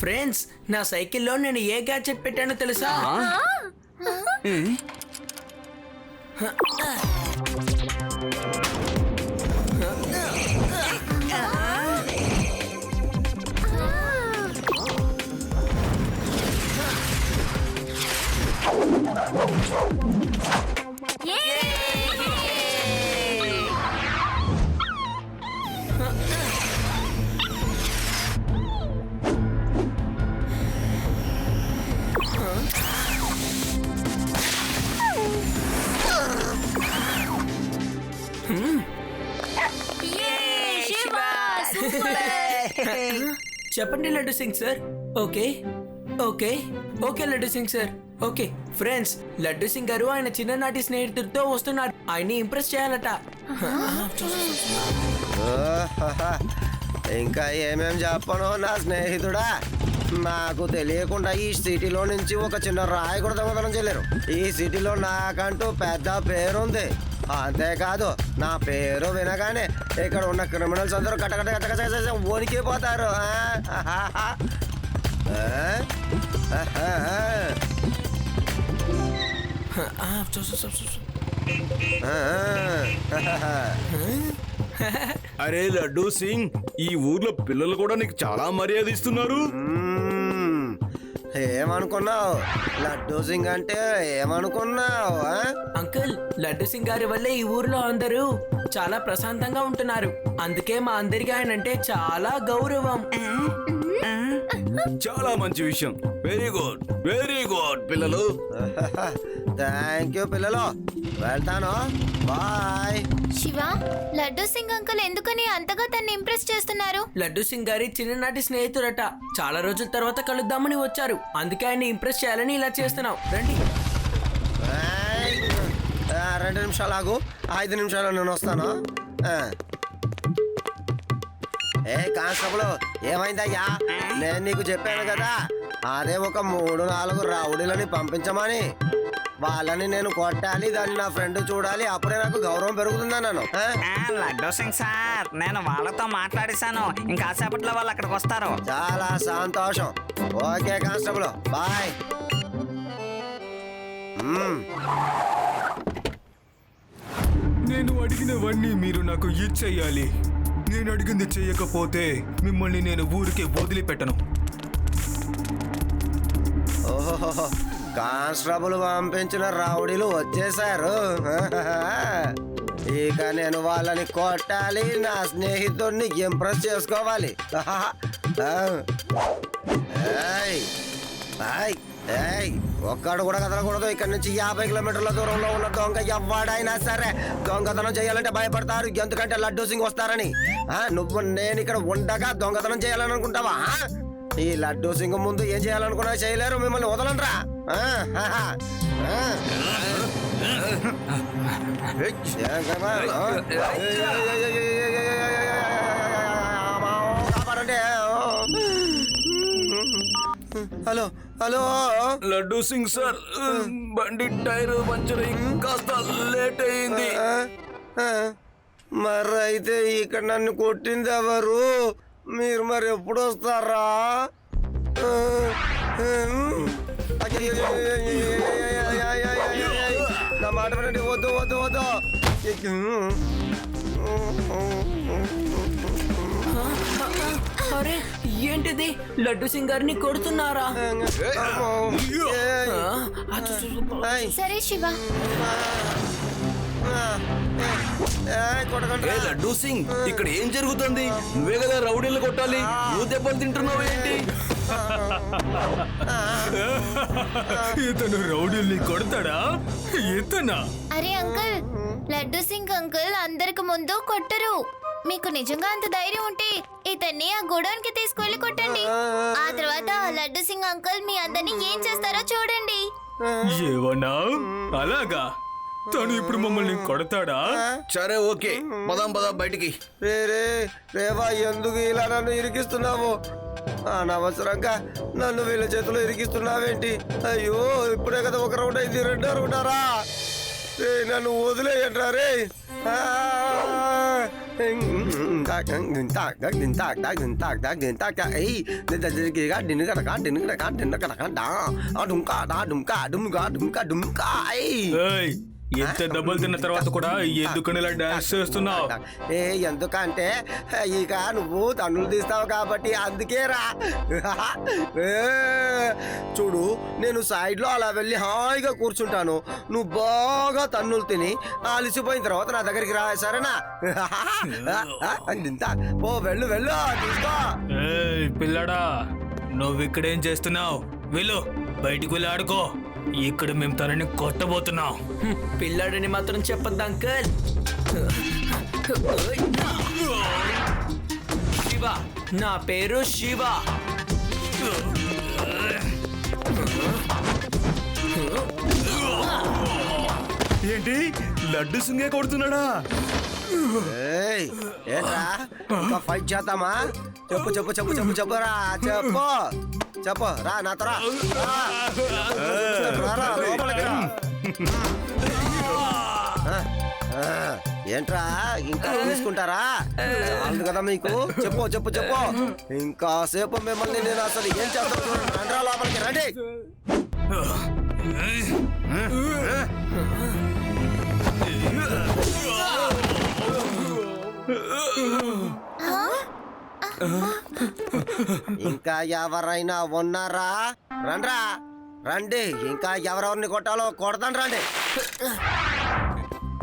Friends, నా సైకిల్లో నేను ఏ గ్యాడ్జెట్ పెట్టానో తెలుసా? చెప్పండి laddu Singh sir. Okay okay okay laddu Singh sir. Okay friends, laddu Singh గారు ఆయన చిన్ననాటి స్నేహితుడితో వస్తున్నారు. ఆయన్ని ఇంప్రెస్ చేయాలట. ఇంకా ఏమేం చెప్పను నా స్నేహితుడా. నాకు తెలియకుండా ఈ సిటీలో నుంచి ఒక చిన్న రాయి కూడా దొంగతనం చేయలేరు. ఈ సిటీలో నాకంటూ పెద్ద పేరుంది. అంతేకాదు, నా పేరు వినగానే ఇక్కడ ఉన్న క్రిమినల్స్ అందరూ కట్టకట్ట వణికిపోతారు. అరే లడ్డూ సింగ్, ఈ ఊర్లో పిల్లలు కూడా నీకు చాలా మర్యాద ఇస్తున్నారు. ఏమనుకున్నావు? లడ్డూ సింగ్ అంటే ఏమనుకున్నావు? అంకుల్, లడ్డు సింగ్ గారి వల్లే ఈ ఊర్లో అందరూ చాలా ప్రశాంతంగా ఉంటున్నారు. అందుకే మా అందరికి ఆయన అంటే చాలా గౌరవం. చాలా మంచి విషయం. వెరీ గుడ్ పిల్లలు. థ్యాంక్ యూ పిల్లలు. వెళ్తాను. బాయ్. శివ, లడ్డు సింగ్ అంకుల్ ఎందుకని అంతగా తన్ని ఇంప్రెస్ చేస్తున్నారు? లడ్డు సింగ్ గారి చిన్ననాటి స్నేహితుడట. చాలా రోజుల తర్వాత కలుద్దామని వచ్చారు. అందుకే ఆయన ఇంప్రెస్ చేయాలని ఇలా చేస్తున్నావు. రండి. 2 నిమిషాలు ఆగు. 5 నిమిషాలు నేను వస్తాను. ఏ కానిస్టేబుల్, ఏమైందయ్యా? నేను నీకు చెప్పాను కదా, అదే ఒక 3-4 రౌడీలని పంపించమని. వాళ్ళని నేను కొట్టాలి, దాన్ని నా ఫ్రెండ్ చూడాలి, అప్పుడే నాకు గౌరవం పెరుగుతుందన్నాను. లడ్డూ సింగ్ సార్, నేను వాళ్ళతో మాట్లాడేశాను. ఇంకాసేపట్లో వాళ్ళు అక్కడికి వస్తారు. చాలా సంతోషం. Okay constable, bye. నేను అడిగినవన్నీ మీరు నాకు ఇచ్చేయాలి. నేను అడిగింది చెయ్యకపోతే మిమ్మల్ని నేను ఊరికే వదిలిపెట్టను. ఓహో, కానిస్టేబుల్ పంపించిన రౌడీలు వచ్చేసారు. ఇక నేను వాళ్ళని కొట్టాలి, నా స్నేహితుడిని ఇంప్రెస్ చేసుకోవాలి. ఒక్కడు కూడా కదలకూడదు. ఇక్కడ నుంచి 50 కిలోమీటర్ల దూరంలో ఉన్న దొంగ ఎవ్వడైనా సరే దొంగతనం చేయాలంటే భయపడతారు. ఎందుకంటే లడ్డూ సింగ్ వస్తారని. నేను ఇక్కడ ఉండగా దొంగతనం చేయాలని అనుకుంటావా? ఈ లడ్డూ సింగ్ ముందు ఏం చేయాలనుకున్నా చేయలేరు. మిమ్మల్ని వదలండ్రా. Hello hello Laddu Singh sir, బండి టైర్ పంచర్ కాస్త లేట్ అయింది. మరైతే ఇక్కడ నన్ను కొట్టింది ఎవరు? మీరు మరి ఎప్పుడు వస్తారా? నా మాట వినండి. వద్దు వద్దు వద్దు. అరే ఏంటిది? లడ్డు సింగ్ గారిని కొడుతున్నారా? సరే శివ. లడ్డూ సింగ్, ఇక్కడ ఏం జరుగుతుంది? నువ్వే కదా రౌడీలు కొట్టాలి, నువ్వు దెబ్బలు తింటున్నావు ఏంటి? ఇతను రౌడీల్ని కొడతాడా? ఇతనా? అరే అంకుల్, లడ్డు సింగ్ అంకుల్ అందరికి ముందు కొట్టరు. మీకు నిజంగా అంత ధైర్యం ఉంటే ఇతన్ని ఆ గోడౌన్ కి తీసుకువెళ్ళి కొట్టండి. ఆ తర్వాత లడ్డు సింగ్ అంకుల్ మీ అందరినీ ఏం చేస్తారో చూడండి. ఏవన్నా? అలాగా? తను ఇప్పుడు మమ్మల్ని కొడతాడా? సరే ఓకే, పదాం బయటికి. రేవా, ఎందుకు ఇలా నన్ను ఇరికిస్తున్నావు? అనవసరంగా నన్ను వీళ్ళ చేతిలో ఇరికిస్తున్నావేంటి? అయ్యో, ఇప్పుడే కదా ఒక రౌండ్ అయింది, 2వ రౌండారా? నన్ను వదిలేయండి రే. ఏయ్, ఎంత డబ్బులు తిన్న తర్వాత కూడా ఎందుకని ఇలా డాన్స్ చేస్తున్నావు? ఏ ఎందుకంటే ఇక నువ్వు తన్నులు తీస్తావు కాబట్టి అందుకేరా. ఏ, చూడు నేను సైడ్ లో అలా వెళ్ళి హాయిగా కూర్చుంటాను, నువ్వు బాగా తన్నులు తిని అలసిపోయిన తర్వాత నా దగ్గరికి రా, సరేనా? ఓ వెళ్ళు వెళ్ళు తీసుకో. ఏయ్ పిల్లడా, నువ్వు ఇక్కడేం చేస్తున్నావు? వెళ్ళు, బయటికి వెళ్ళి ఆడుకో. ఇక్కడ మేము తనని కొట్టబోతున్నాం. పిల్లాడని మాత్రం చెప్పద్దు అంకుల్. శివ, నా పేరు శివ. ఏంటి లడ్డు సింగే కొడుతున్నాడా? ఏయ్, ఏంట్రా ఇంకా ఫైట్ చేద్దామా? చెప్పు చెప్పు చెప్పు చెప్పు చెప్పురా, చెప్పు చెప్పు, రా నాతో రా. రారా, లోపలికి రా. ఏంట్రా ఇంకా తీసుకుంటారా? చాలు కదా మీకు. చెప్పు చెప్పు చెప్పు, ఇంకా సేపు మిమ్మల్ని నేను అసలు ఏం చేస్తాను. రండ్రా లోపలికి రండి. ఇంకా ఎవరైనా ఉన్నారా? రండ్రా రండి, ఇంకా ఎవరెవరిని కొట్టాలో కొడతాను రండి.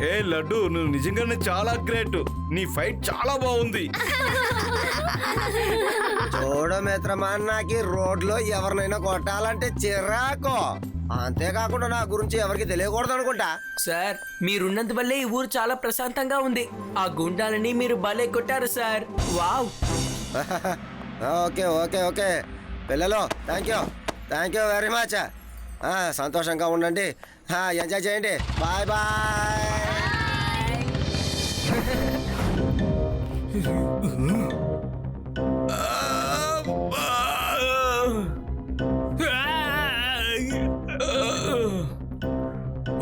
ఏ లడ్డు, నువ్వు నిజంగానే చాలా గ్రేట్. నీ ఫైట్ చాలా బాగుంది. చూడ మిత్రమా, నాకు రోడ్లో ఎవరినైనా కొట్టాలంటే చిరాకు. అంతేకాకుండా నా గురించి ఎవరికి తెలియకూడదు అనుకుంటా. సార్, మీరున్నంత వల్లే ఈ ఊరు చాలా ప్రశాంతంగా ఉంది. ఆ గుండాలని మీరు భలే కొట్టారు sir. Wow. Okay okay okay పిల్లలు, థ్యాంక్ యూ వెరీ మచ్. సంతోషంగా ఉండండి, ఎంజాయ్ చేయండి. Bye bye.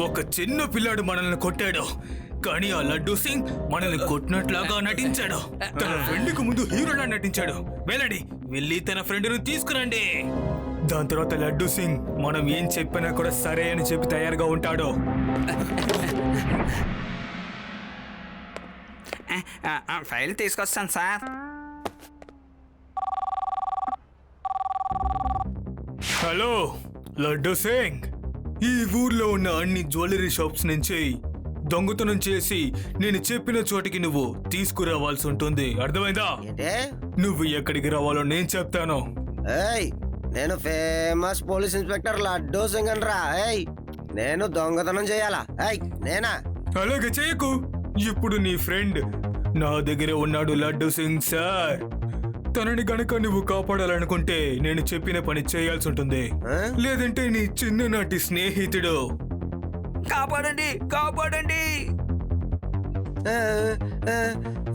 ఒక చిన్న పిల్లాడు మనల్ని కొట్టాడు, కానీ ఆ లడ్డూ సింగ్ మనల్ని కొట్టినట్లాగా నటించాడు. తన ఫ్రెండ్ కు ముందు హీరోలా నటించాడు. వెళ్ళండి, వెళ్ళి తన ఫ్రెండ్ ను తీసుకురండి. దాని తర్వాత లడ్డూ సింగ్ మనం ఏం చెప్పినా కూడా సరే అని చెప్పి తయారుగా ఉంటాడు. ఫైల్ తీసుకొస్తాను సార్. హలో లడ్డూ సింగ్, ఈ ఊర్లో ఉన్న అన్ని జ్యువెలరీ షాప్స్ నుంచి దొంగతనం చేసి నేను చెప్పిన చోటికి నువ్వు తీసుకురావాల్సి ఉంటుంది. అర్థమైందా? ఏంటే? నువ్వు ఎక్కడికి రావాలో నేను చెప్తాను. ఏయ్, నేను famous police inspector Laddu Singh రా. ఏయ్, నేను దొంగతనం చేయాలా? ఏయ్, నేనా? అలాగే చేయకు. ఇప్పుడు నీ ఫ్రెండ్ నా దగ్గర ఉన్నాడు లడ్డూ సింగ్ సార్. తనని గనక నువ్వు కాపాడాలనుకుంటే నేను చెప్పిన పని చేయాల్సి ఉంటుంది. లేదంటే నీ చిన్ననాటి స్నేహితుడు. కాపాడండి, కాపాడండి.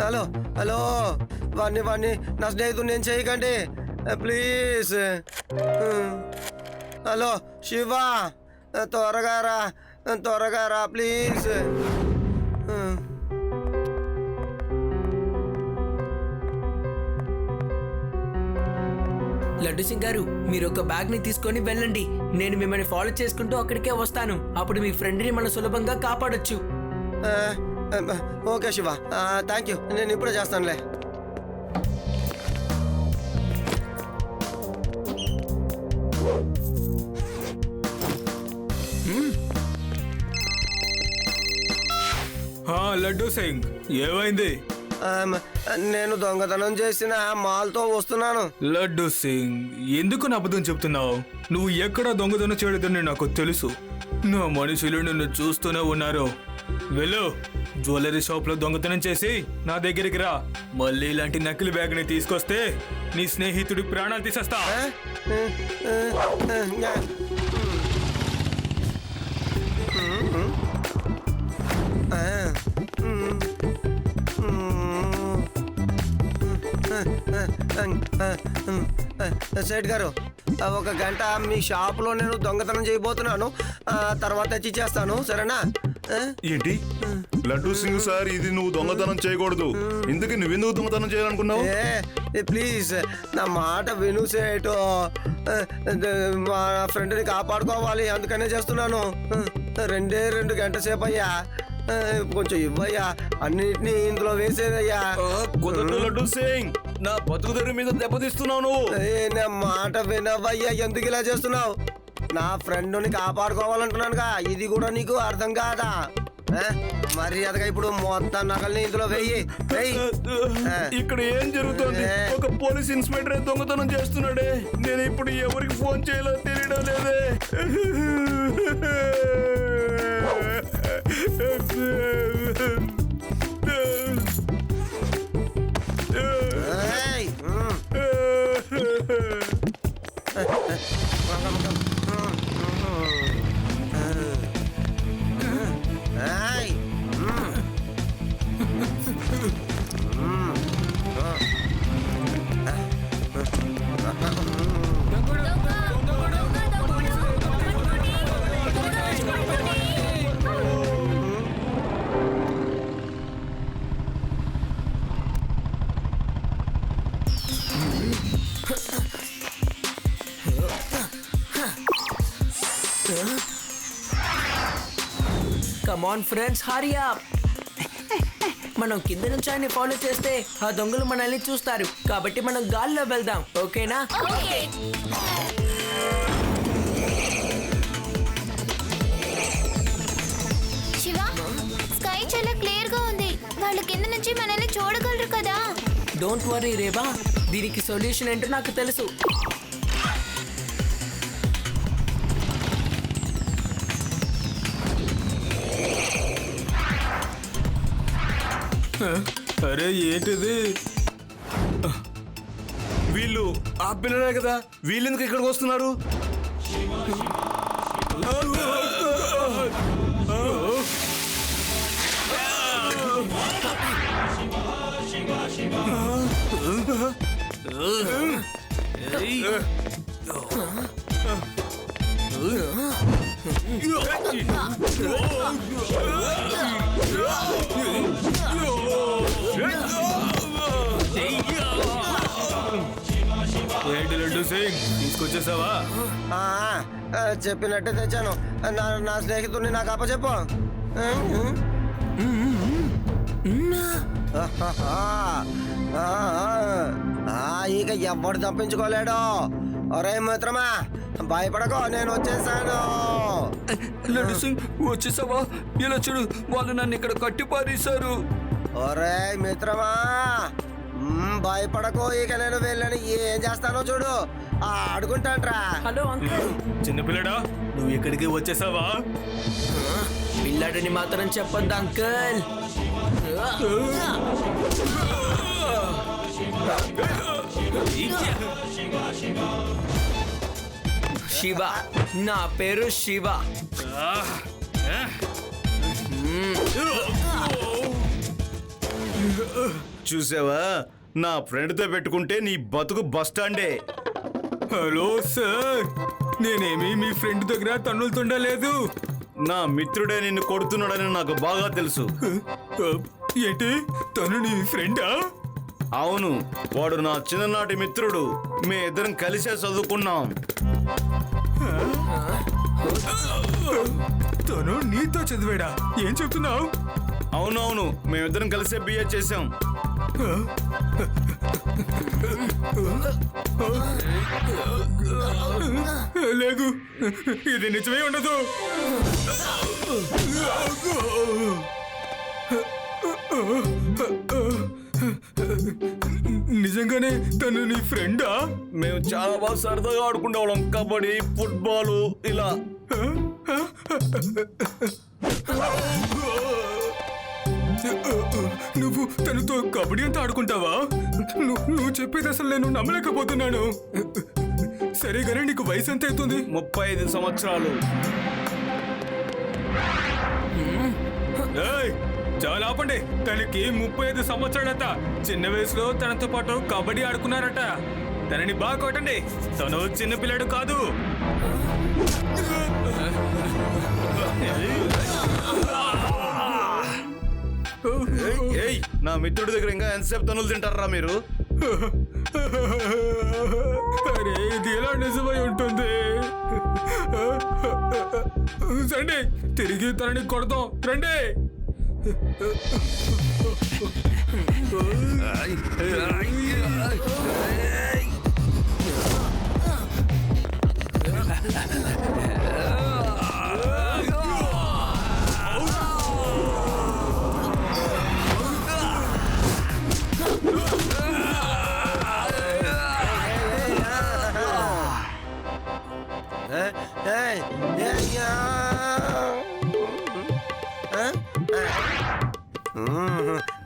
హలో హలో, వాణ్ణి నా స్నేహితుడు నేను చేయకండి ప్లీజ్. హలో శివ, త్వరగా రా ప్లీజ్. లడ్డు సింగ్ గారు, మీరు ఒక బ్యాగ్ ని తీసుకొని వెళ్ళండి. నేను మిమ్మల్ని ఫాలో చేసుకుంటూ అక్కడికే వస్తాను. అప్పుడు మీ ఫ్రెండ్ ని మనం సులభంగా కాపాడొచ్చు. Okay Shiva, thank you. నేను ఇప్పుడే చేస్తానులే. లడ్డూ సింగ్, ఏమైంది? నేను దొంగతనం చేసిన మాల్తో వస్తున్నాను. లడ్డూ సింగ్, ఎందుకు నా అబద్ధం చెప్తున్నావు? నువ్వు ఎక్కడ దొంగతనం చేయలేదని నాకు తెలుసు. నా మనుషులు నిన్ను చూస్తూనే ఉన్నారు. వెళ్ళు, జ్యువెలరీ షాప్ లో దొంగతనం చేసి నా దగ్గరికి రా. మళ్ళీ ఇలాంటి నకిలీ బ్యాగ్ ని తీసుకొస్తే నీ స్నేహితుడి ప్రాణాలు తీసేస్తా. సేట్ గారు, ఒక గంట మీ షాప్లో నేను దొంగతనం చేయబోతున్నాను. తర్వాత తెచ్చి చేస్తాను, సరేనా? ఏంటి లడ్డూ సింగ్ సార్ ఇది నువ్వు దొంగతనం చేయకూడదు ఇందుకు నువ్వెందుకు దొంగతనం చేయాలనుకున్నావు ప్లీజ్ నా మాట విను సేటు మా ఫ్రెండ్ని కాపాడుకోవాలి అందుకనే చేస్తున్నాను 2 గంటల సేపు అయ్యా కొంచెం ఇవ్వయ్యా అన్నిటినీ ఇందులో వేసేదయ్యా కుదరదు లడ్డూ సింగ్ నా బతుకుదరి మీద దెబ్బతీస్తున్నావు నువ్వు నా మాట వినవయ్యా ఎందుకు ఇలా చేస్తున్నావు నా ఫ్రెండ్ని కాపాడుకోవాలంటున్నానుగా ఇది కూడా నీకు అర్థం కాదా మర్యాదగా ఇప్పుడు మొత్తం నగల్ని ఇందులో వెయ్యి ఇక్కడ ఏం జరుగుతుంది ఒక పోలీస్ ఇన్స్పెక్టర్ దొంగతనం చేస్తున్నాడే నేను ఇప్పుడు ఎవరికి ఫోన్ చేయాలో తెలియడం లేదే కమాన్ ఫ్రెండ్స్ హరీ అప్ మనం కింద నుంచి ఆయన్ని ఫాలో చేస్తే ఆ దొంగలు మనల్ని చూస్తారు కాబట్టి మనం గాల్లో వెళ్దాం ఓకేనా శివ స్కై చాలా క్లియర్ గా ఉంది వాళ్ళు కింద నుంచి మనల్ని చూడగలరు కదా డోంట్ వరీ రేబా దీనికి సొల్యూషన్ ఏంటో నాకు తెలుసు అరే ఏంటిది వీళ్ళు ఆ పిల్లలే కదా వీళ్ళెందుకు ఇక్కడికి వస్తున్నారు ఏంటి లడ్డు సింగ్ తీసుకొచ్చేసావా చెప్పినట్టే తెచ్చాను నా స్నేహితుడిని నాకు అప్పచెప్పు ఇక ఎవ్వడు తప్పించుకోలేడు ఒరే మిత్రమా భయపడకో నేను వచ్చేసాను లడ్డు సింగ్ వచ్చేసావా ఇలా చూడు వాళ్ళు నన్ను ఇక్కడ కట్టి పారేశారు ఒరే మిత్రమా భయపడకో ఇక నేను వెళ్ళని ఏం చేస్తానో చూడు ఆడుకుంటాంట్రా హలో అంకుల్ చిన్నపిల్లడా నువ్వు ఇక్కడికి వచ్చేసావా పిల్లాడిని మాత్రం చెప్పొద్దు అంకుల్ శివ నా పేరు శివ చూసావా నా ఫ్రెండ్తో పెట్టుకుంటే నీ బతుకు బస్ స్టాండే హలో సార్ నేనేమి మీ ఫ్రెండ్ దగ్గర తన్నులుతుండలేదు నా మిత్రుడే నిన్ను కొడుతున్నాడని నాకు బాగా తెలుసు ఏంటి తను నీ ఫ్రెండా అవును వాడు నా చిన్ననాటి మిత్రుడు మీ ఇద్దరం కలిసే చదువుకున్నాం తను నీతో చదివాడా ఏం చెప్తున్నావు అవునవును మేమిద్దరం కలిసే బిఏ చేసాం లేదు ఇది నిజమే ఉండదు నిజంగానే తను నీ ఫ్రెండా మేము చాలా బాగా సరదాగా ఆడుకునేవాళ్ళం కబడ్డీ ఫుట్బాల్ ఇలా నువ్వు తనతో కబడ్డీ అంతా ఆడుకుంటావా నువ్వు చెప్పేది అసలు నేను నమ్మలేకపోతున్నాను సరే గానీ నీకు వయసు ఎంత అవుతుంది 35 సంవత్సరాలు ఏయ్, చాలా ఆపండి తనకి 35 సంవత్సరాలట చిన్న వయసులో తనతో పాటు కబడ్డీ ఆడుకున్నారట తనని బాగా కొట్టండి తను చిన్న పిల్లడు కాదు నా మిత్రుడి దగ్గర ఇంకా ఎంతసేపు తనులు తింటారా మీరు? అరే ఇది ఎలా నిజమై ఉంటుంది? రండి తిరిగి తనని కొడతాం రండి.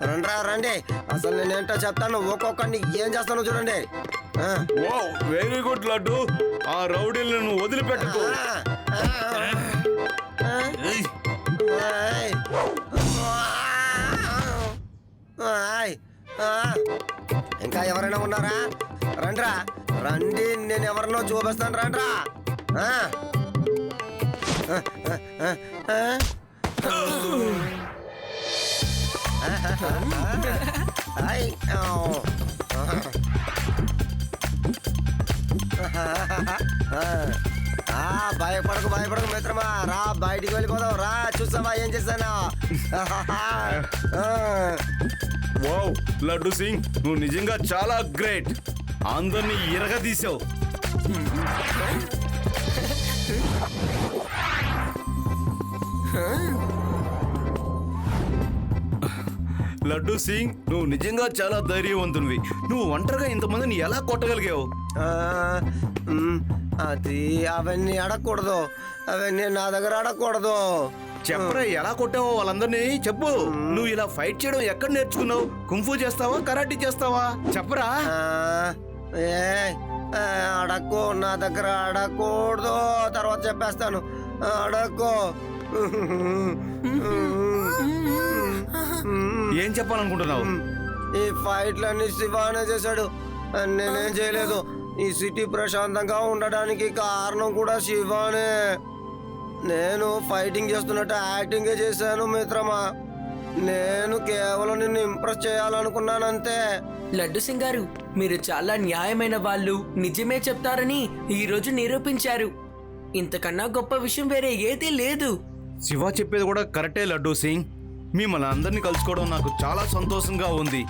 రండ్రా రండి, అసలు నేనేంటో చెప్తాను. ఒక్కొక్కడిని ఏం చేస్తానో చూడండి. Wow, very good laddu. ఆ రౌడీలను నువ్వు వదిలిపెట్టుకో. ఏయ్, ఇంకా ఎవరైనా ఉన్నారా? రండ్రా రండి, నేను ఎవరినో చూపిస్తాను. రండ్రా. భయపడకు మిత్రమా, రా బయటికి వెళ్ళిపోదాం. రా చూసావా ఏం చేశాను? వావ్ లడ్డు సింగ్, నువ్వు నిజంగా చాలా గ్రేట్. అందరినీ ఇరగదీసావు. లడ్డు సింగ్, నువ్వు నిజంగా చాలా ధైర్యవంతునివి. నువ్వు ఒంటరిగా ఇంతమందిని ఎలా కొట్టగలిగావు? అది అవన్నీ అడగకూడదు, అవన్నీ నా దగ్గర అడగకూడదు. చెప్పరా ఎలా కొట్టావో వాళ్ళందరినీ చెప్పు. నువ్వు ఇలా ఫైట్ చేయడం ఎక్కడ నేర్చుకున్నావు? కుంఫు చేస్తావా, కరాటీ చేస్తావా? చెప్పరా. అడక్కు, నా దగ్గర అడగకూడదు. తర్వాత చెప్పేస్తాను. అడక్కో. ఏం చెప్పాలనుకుంటున్నావు? ఈ ఫైట్లన్నీ శివానే చేశాడు, నేనేం చేయలేదు. ఈ సిటీ ప్రశాంతంగా ఉండడానికి కారణం కూడా శివానే. నేను ఫైటింగ్ చేస్తున్నట్టు యాక్టింగే చేశాను మిత్రమా. నేను కేవలం నిన్ను ఇంప్రెస్ చేయాలనుకున్నాను అంతే. లడ్డు సింగ్ గారు, మీరు చాలా న్యాయమైన వాళ్ళు, నిజమే చెప్తారని ఈ రోజు నిరూపించారు. ఇంతకన్నా గొప్ప విషయం వేరే ఏదీ లేదు. శివ చెప్పేది కూడా కరెక్టే లడ్డు సింగ్. మిమ్మల్ని అందరినీ కలుసుకోవడం నాకు చాలా సంతోషంగా ఉంది.